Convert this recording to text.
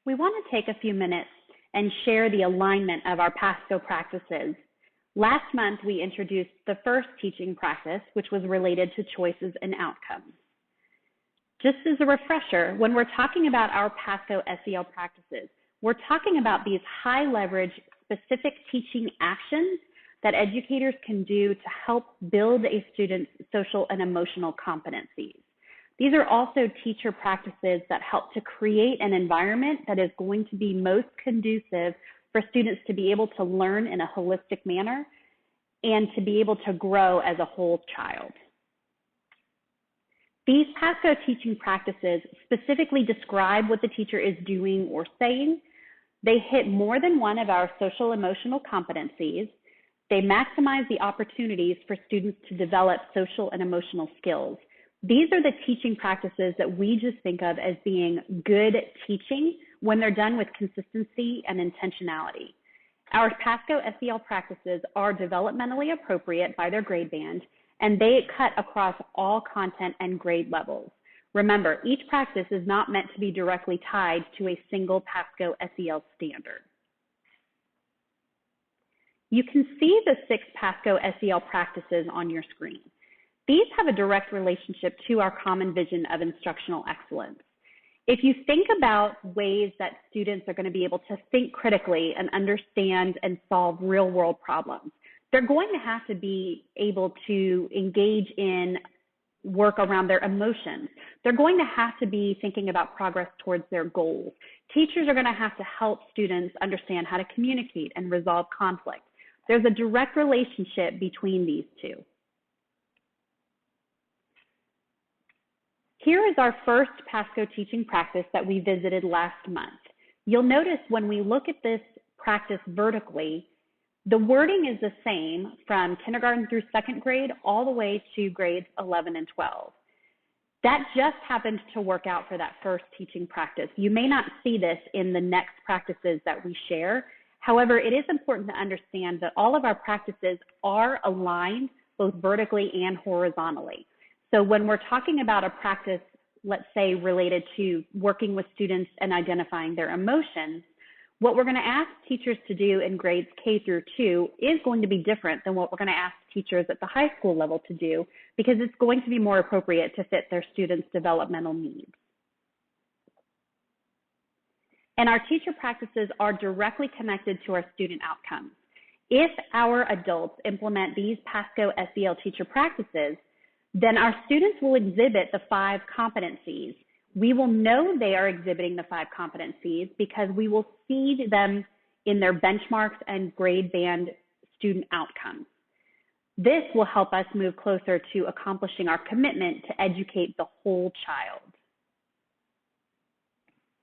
we want to take a few minutes and share the alignment of our Pasco practices. Last month, we introduced the first teaching practice, which was related to choices and outcomes. Just as a refresher, when we're talking about our Pasco SEL practices, we're talking about these high leverage, specific teaching actions that educators can do to help build a student's social and emotional competencies. These are also teacher practices that help to create an environment that is going to be most conducive for students to be able to learn in a holistic manner and to be able to grow as a whole child. These Pasco teaching practices specifically describe what the teacher is doing or saying. They hit more than one of our social emotional competencies. They maximize the opportunities for students to develop social and emotional skills. These are the teaching practices that we just think of as being good teaching when they're done with consistency and intentionality. Our Pasco SEL practices are developmentally appropriate by their grade band, and they cut across all content and grade levels. Remember, each practice is not meant to be directly tied to a single Pasco SEL standard. You can see the 6 Pasco SEL practices on your screen. These have a direct relationship to our common vision of instructional excellence. If you think about ways that students are going to be able to think critically and understand and solve real-world problems, they're going to have to be able to engage in work around their emotions. They're going to have to be thinking about progress towards their goals. Teachers are going to have to help students understand how to communicate and resolve conflict. There's a direct relationship between these two. Here is our first Pasco teaching practice that we visited last month. You'll notice when we look at this practice vertically, the wording is the same from kindergarten through 2nd grade all the way to grades 11 and 12. That just happened to work out for that first teaching practice. You may not see this in the next practices that we share. However, it is important to understand that all of our practices are aligned both vertically and horizontally. So when we're talking about a practice, let's say related to working with students and identifying their emotions, what we're going to ask teachers to do in grades K through 2 is going to be different than what we're going to ask teachers at the high school level to do, because it's going to be more appropriate to fit their students' developmental needs. And our teacher practices are directly connected to our student outcomes. If our adults implement these Pasco SEL teacher practices, then our students will exhibit the 5 competencies. We will know they are exhibiting the 5 competencies because we will see them in their benchmarks and grade band student outcomes. This will help us move closer to accomplishing our commitment to educate the whole child.